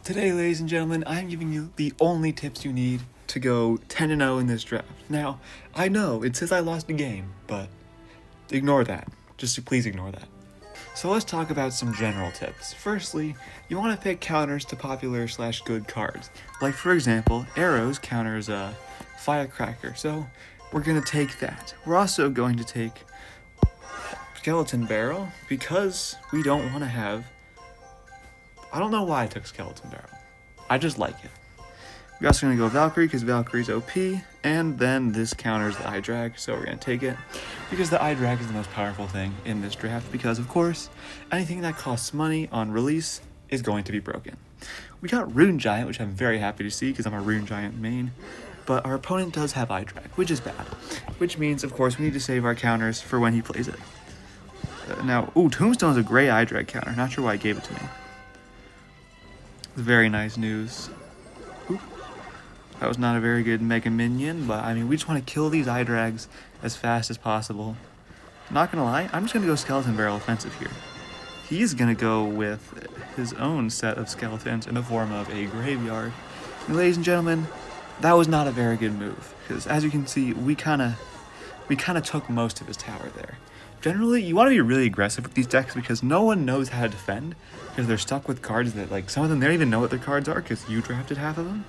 Today, ladies and gentlemen, I'm giving you the only tips you need to go 10-0 in this draft. Now, I know it says I lost a game, but ignore that. Just please ignore that. So let's talk about some general tips. Firstly, you want to pick counters to popular/good cards. Like for example, arrows counters a firecracker, so we're going to take that. We're also going to take skeleton barrel because we don't want to have... I don't know why I took skeleton barrel. I just like it. We're also going to go Valkyrie because Valkyrie's OP, and then this counters the eye drag, so we're going to take it because the eye drag is the most powerful thing in this draft because, of course, anything that costs money on release is going to be broken. We got Rune Giant, which I'm very happy to see because I'm a Rune Giant main, but our opponent does have eye drag, which is bad, which means, of course, we need to save our counters for when he plays it. Now, Tombstone is a gray eye drag counter. Not sure why he gave it to me. Very nice news. Ooh. That was not a very good Mega Minion, but I mean, we just want to kill these eye drags as fast as possible. Not gonna lie, I'm just gonna go Skeleton Barrel offensive here. He's gonna go with his own set of skeletons in the form of a graveyard. And ladies and gentlemen, that was not a very good move, because as you can see, we kind of took most of his tower there. Generally, you want to be really aggressive with these decks because no one knows how to defend because they're stuck with cards that, like, some of them, they don't even know what their cards are because you drafted half of them.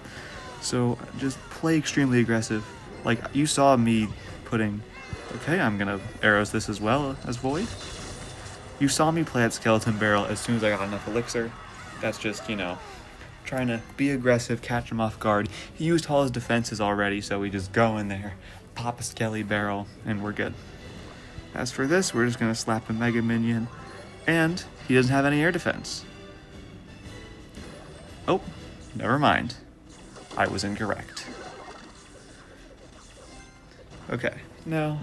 So just play extremely aggressive. Like, you saw me putting, okay, I'm going to arrows this as well as Void. You saw me play at Skeleton Barrel as soon as I got enough elixir. That's just, you know, trying to be aggressive, catch him off guard. He used all his defenses already, so we just go in there, pop a Skelly Barrel, and we're good. As for this, we're just going to slap a Mega Minion, and he doesn't have any air defense. Oh, never mind. I was incorrect. Okay, now,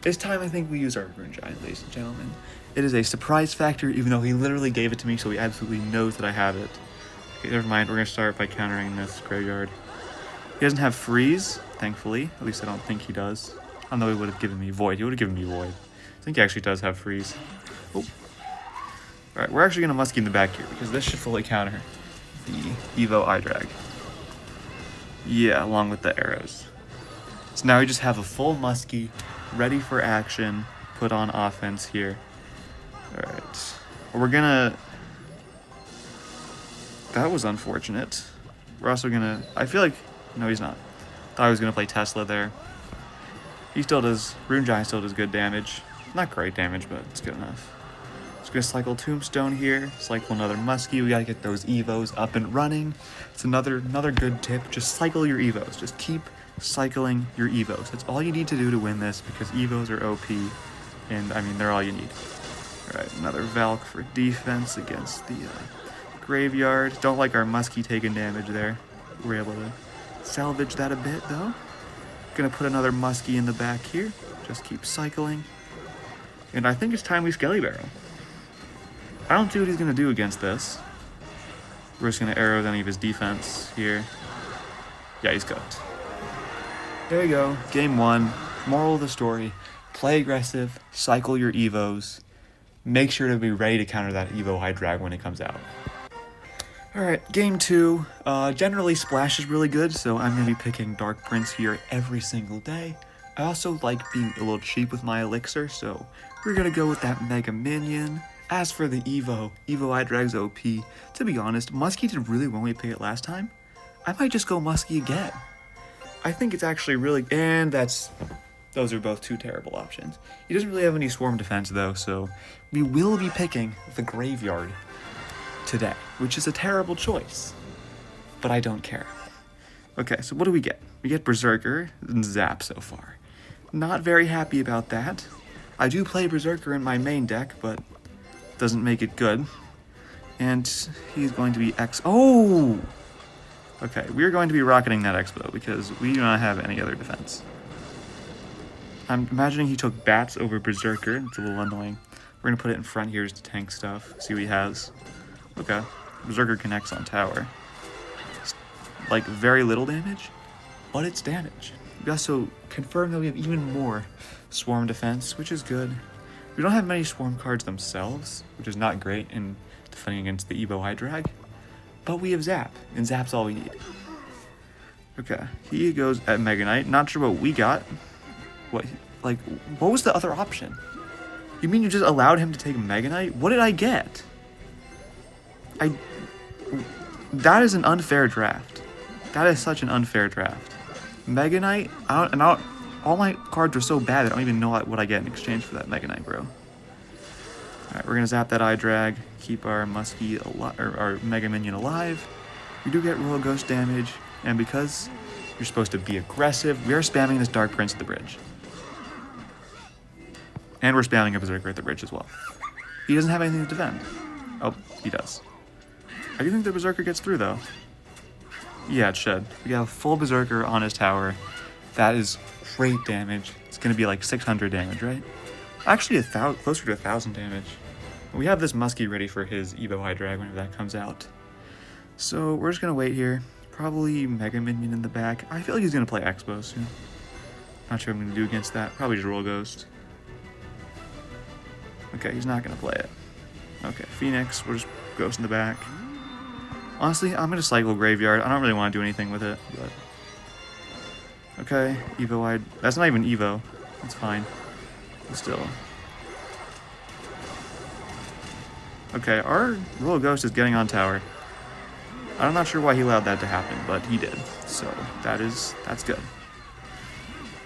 it's time I think we use our Rune Giant, ladies and gentlemen. It is a surprise factor, even though he literally gave it to me, so he absolutely knows that I have it. Okay, never mind, we're going to start by countering this graveyard. He doesn't have freeze, thankfully. At least I don't think he does. I know he would have given me Void. He would have given me Void. I think he actually does have freeze. Oh. Alright, we're actually going to Muskie in the back here because this should fully counter the Evo eye drag. Yeah, along with the arrows. So now we just have a full Muskie ready for action, put on offense here. Alright. We're going to... That was unfortunate. We're also going to... I feel like... No, he's not. Thought I was going to play Tesla there. He still does, Rune Giant still does good damage. Not great damage, but it's good enough. Just gonna cycle Tombstone here, cycle another Muskie. We gotta get those Evos up and running. It's another good tip. Just cycle your Evos. Just keep cycling your Evos. That's all you need to do to win this because Evos are OP. And I mean, they're all you need. Alright, another Valk for defense against the graveyard. Don't like our Muskie taking damage there. We're able to salvage that a bit though. Gonna put another Muskie in the back here. Just keep cycling. And I think it's time we Skelly Barrel. I don't see what he's gonna do against this. We're just gonna arrow any of his defense here. Yeah, he's cooked. There you go. Game 1. Moral of the story. Play aggressive. Cycle your Evos. Make sure to be ready to counter that Evo high drag when it comes out. Alright, game 2. Generally Splash is really good, so I'm going to be picking Dark Prince here every single day. I also like being a little cheap with my elixir, so we're going to go with that Mega Minion. As for the Evo eye drag's OP. To be honest, Muskie did really well when we picked it last time. I might just go Muskie again. I think it's actually really... And those are both two terrible options. He doesn't really have any swarm defense though, so we will be picking the graveyard today, which is a terrible choice, but I don't care. Okay, so what do we get? We get Berserker and Zap so far. Not very happy about that. I do play Berserker in my main deck, but doesn't make it good. And he's going to be Oh! Okay, we're going to be rocketing that Expo because we do not have any other defense. I'm imagining he took Bats over Berserker. It's a little annoying. We're going to put it in front here just to tank stuff, see what he has. Okay, Berserker connects on tower. Like, very little damage, but it's damage. We also confirm that we have even more swarm defense, which is good. We don't have many swarm cards themselves, which is not great in defending against the Evo High Drag, But we have Zap, and Zap's all we need. Okay, he goes at Mega Knight. Not sure what we got. What was the other option? You mean you just allowed him to take Mega Knight? What did I get? That is an unfair draft. That is such an unfair draft. Mega Knight, all my cards are so bad I don't even know what I get in exchange for that Mega Knight, bro. Alright, we're gonna zap that Eye Drag, keep our Muskie alive, or our Mega Minion alive. We do get Royal Ghost damage, and because you're supposed to be aggressive, we are spamming this Dark Prince at the bridge. And we're spamming a Berserker at the bridge as well. He doesn't have anything to defend. Oh, he does. I do think the Berserker gets through, though. Yeah, it should. We have a full Berserker on his tower. That is great damage. It's going to be like 600 damage, right? Actually, closer to 1,000 damage. We have this Muskie ready for his Evo Eye Drag whenever that comes out. So we're just going to wait here. Probably Mega Minion in the back. I feel like he's going to play Expo soon. Not sure what I'm going to do against that. Probably just Royal Ghost. Okay, he's not going to play it. Okay, Phoenix. We'll just Ghost in the back. Honestly, I'm going to cycle Graveyard. I don't really want to do anything with it, but... Okay, Evo Eye... That's not even Evo. That's fine. But still. Okay, our Royal Ghost is getting on tower. I'm not sure why he allowed that to happen, but he did. So, that's good.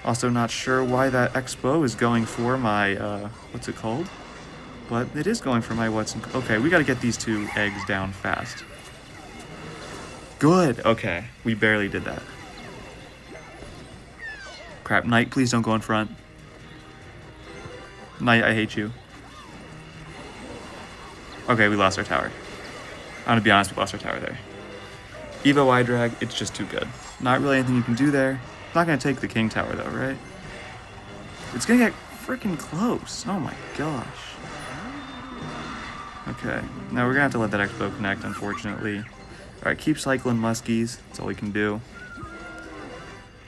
Also not sure why that Expo is going for my, what's it called? But it is going for my okay, we gotta get these two eggs down fast. Good, okay. We barely did that. Crap, Knight, please don't go in front. Knight, I hate you. Okay, we lost our tower. I'm gonna be honest, we lost our tower there. Evo Eye Drag, it's just too good. Not really anything you can do there. It's not gonna take the King Tower though, right? It's gonna get freaking close. Oh my gosh. Okay, now we're gonna have to let that Expo connect, unfortunately. Alright, keep cycling Muskies. That's all we can do.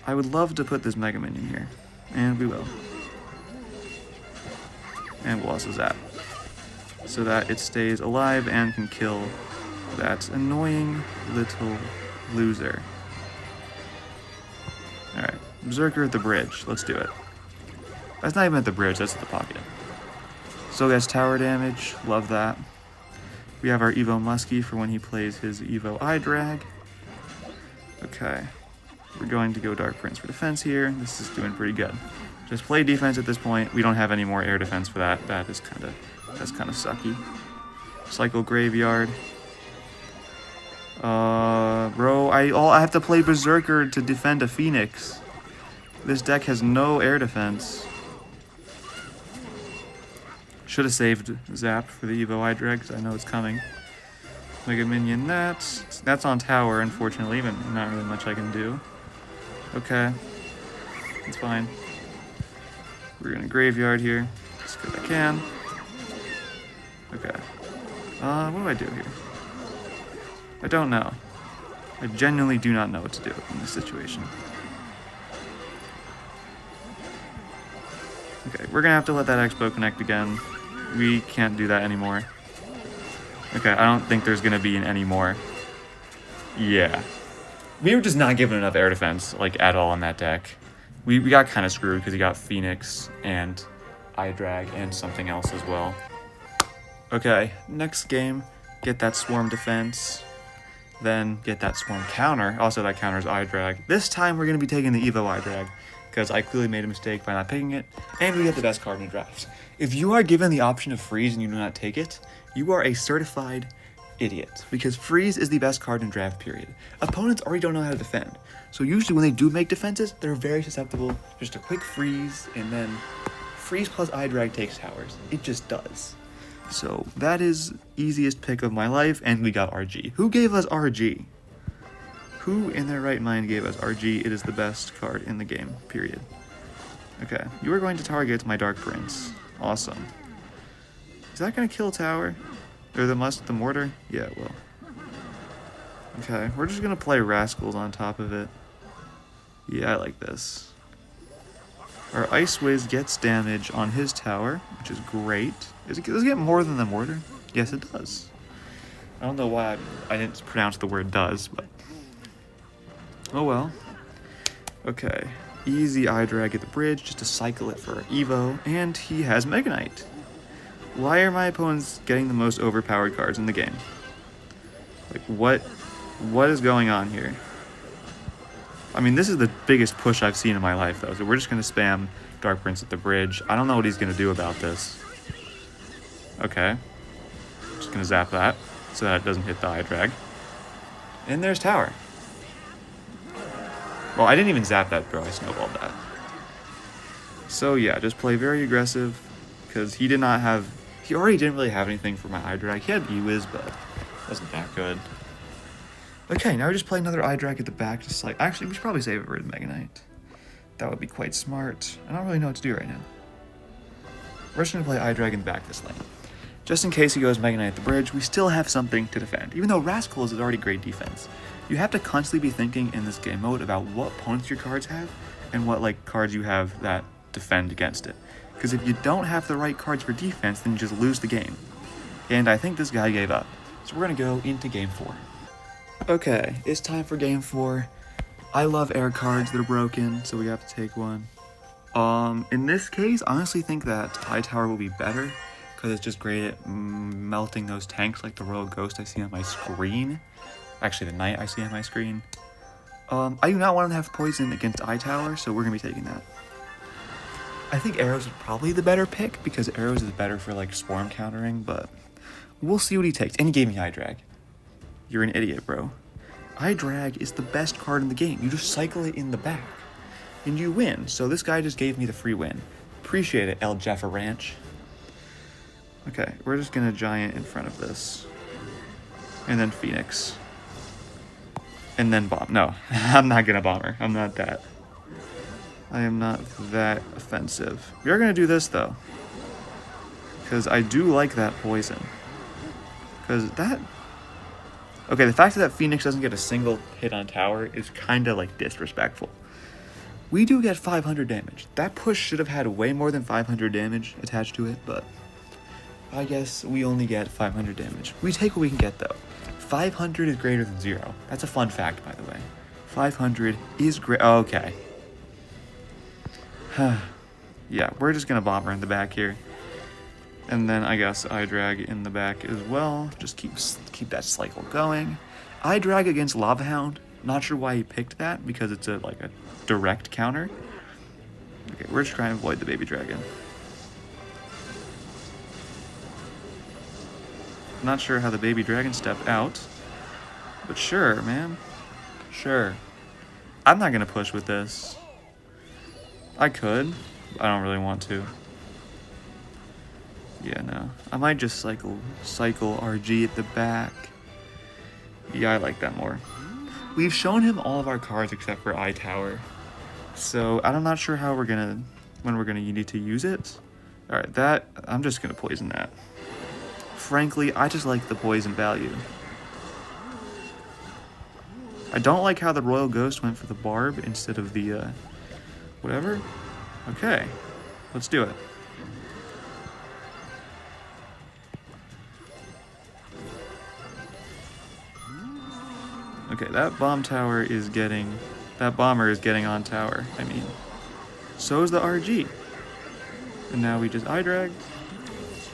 I would love to put this Mega Minion here. And we will. And we'll also zap. So that it stays alive and can kill that annoying little loser. Alright, Berserker at the bridge. Let's do it. That's not even at the bridge, that's at the pocket. Still gets tower damage. Love that. We have our Evo Muskie for when he plays his Evo Eye Drag. Okay. We're going to go Dark Prince for defense here. This is doing pretty good. Just play defense at this point. We don't have any more air defense for that. That's kind of sucky. Cycle Graveyard. Bro, I have to play Berserker to defend a Phoenix. This deck has no air defense. Should have saved Zap for the Evo Eye Drag, because I know it's coming. Mega Minion, that's on tower, unfortunately, but not really much I can do. Okay. It's fine. We're gonna Graveyard here, as good as I can. Okay. What do I do here? I don't know. I genuinely do not know what to do in this situation. Okay, we're gonna have to let that Expo connect again. We can't do that anymore. Okay, I don't think there's gonna be an anymore. Yeah. We were just not given enough air defense, like, at all in that deck. We got kind of screwed because he got Phoenix and Eye Drag and something else as well. Okay, next game, get that Swarm defense. Then get that Swarm counter. Also, that counters Eye Drag. This time, we're going to be taking the Evo Eye Drag, because I clearly made a mistake by not picking it, and we get the best card in the draft. If you are given the option of freeze and you do not take it, you are a certified idiot, because freeze is the best card in draft, period. Opponents already don't know how to defend, so usually when they do make defenses, they're very susceptible. Just a quick freeze, and then freeze plus Eye Drag takes towers. It just does. So that is easiest pick of my life, and we got RG. Who gave us RG? Who in their right mind gave us RG? It is the best card in the game, period. Okay, you are going to target my Dark Prince. Awesome. Is that going to kill tower? Or the mortar? Yeah, it will. Okay, we're just going to play Rascals on top of it. Yeah, I like this. Our Ice Wiz gets damage on his tower, which is great. Does it get more than the mortar? Yes, it does. I don't know why I didn't pronounce the word does, but oh well. Okay, easy eye drag at the bridge just to cycle it for Evo, and he has Mega Knight. Why are my opponents getting the most overpowered cards in the game? Like, what is going on here? I mean, this is the biggest push I've seen in my life, though, so we're just going to spam Dark Prince at the bridge. I don't know what he's going to do about this. Okay. Just going to zap that so that it doesn't hit the eye drag. And there's Tower. Well, I didn't even zap that throw, I snowballed that. So yeah, just play very aggressive, because he already didn't really have anything for my eye drag. He had E-Wiz, but it wasn't that good. Okay, now we just play another eye drag at the back, just like, actually, we should probably save it for his Mega Knight. That would be quite smart. I don't really know what to do right now. We're just gonna play eye drag in the back this lane. Just in case he goes Mega Knight at the bridge, we still have something to defend. Even though Rascals is already great defense, you have to constantly be thinking in this game mode about what opponents your cards have and what like cards you have that defend against it. Because if you don't have the right cards for defense, then you just lose the game. And I think this guy gave up. So we're gonna go into game 4. Okay, it's time for game 4. I love air cards that are broken, so we have to take one. In this case, I honestly think that High Tower will be better, because it's just great at melting those tanks like the Royal Ghost I see on my screen. Actually, the Knight I see on my screen. I do not want to have poison against Eye Tower, so we're going to be taking that. I think Arrows is probably the better pick, because Arrows is better for, like, Swarm countering, but we'll see what he takes. And he gave me Eye Drag. You're an idiot, bro. Eye Drag is the best card in the game. You just cycle it in the back, and you win. So this guy just gave me the free win. Appreciate it, El Jeffa Ranch. Okay, we're just going to Giant in front of this. And then Phoenix. And then Bomb. No, I'm not going to Bomber. I'm not that. I am not that offensive. We are going to do this, though. Because I do like that poison. Because that... Okay, the fact that Phoenix doesn't get a single hit on tower is kind of, like, disrespectful. We do get 500 damage. That push should have had way more than 500 damage attached to it, but... I guess we only get 500 damage. We take what we can get, though. 500 is greater than 0. That's a fun fact, by the way. 500 is great. Oh, okay. Yeah, we're just going to Bomber in the back here. And then I guess Eye Drag in the back as well. Just keep that cycle going. Eye Drag against Lava Hound. Not sure why he picked that, because it's a direct counter. Okay, we're just trying to avoid the Baby Dragon. Not sure how the Baby Dragon stepped out, but sure, man. Sure. I'm not gonna push with this. I could, but I don't really want to. Yeah, no. I might just cycle RG at the back. Yeah, I like that more. We've shown him all of our cards except for Eye Tower, so I'm not sure how when we're gonna need to use it. All right, I'm just gonna poison that. Frankly, I just like the poison value. I don't like how the Royal Ghost went for the Barb instead of the, whatever. Okay, let's do it. Okay, that Bomber is getting on tower, I mean. So is the RG. And now we just Eye Drag,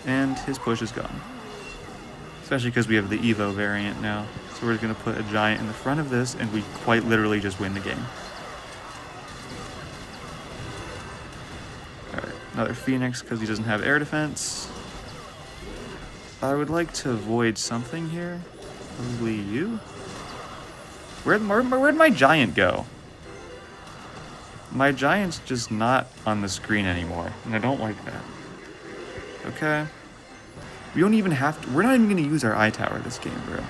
and his push is gone. Especially because we have the Evo variant now. So we're just going to put a Giant in the front of this, and we quite literally just win the game. Alright, another Phoenix because he doesn't have air defense. I would like to avoid something here. Probably you? Where'd my Giant go? My Giant's just not on the screen anymore, and I don't like that. Okay. We don't even have to... We're not even going to use our Eye Tower this game, bro.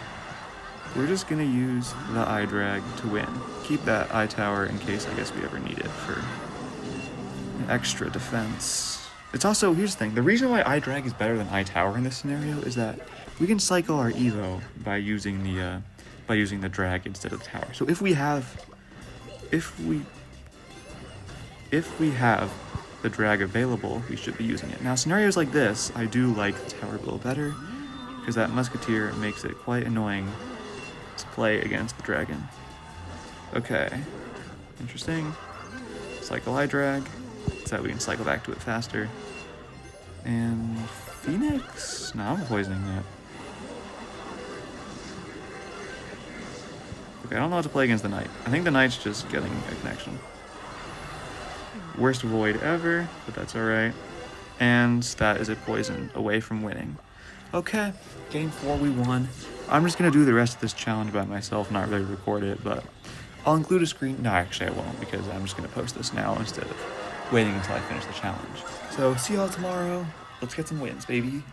We're just going to use the Eye Drag to win. Keep that Eye Tower in case, I guess, we ever need it for an extra defense. It's also... Here's the thing. The reason why Eye Drag is better than Eye Tower in this scenario is that we can cycle our Evo by using the drag instead of the tower. So if we have the drag available, we should be using it. Now, scenarios like this, I do like the tower a little better, because that musketeer makes it quite annoying to play against the dragon. Okay, interesting. Cycle eye drag, so that we can cycle back to it faster. And Phoenix? No, I'm poisoning that. Okay, I don't know how to play against the knight. I think the knight's just getting a connection. Worst void ever, but that's alright. And that is a poison away from winning. Okay, game 4 we won. I'm just gonna do the rest of this challenge by myself, not really record it, but I'll include a screen. No, actually I won't, because I'm just gonna post this now instead of waiting until I finish the challenge. So see y'all tomorrow. Let's get some wins, baby.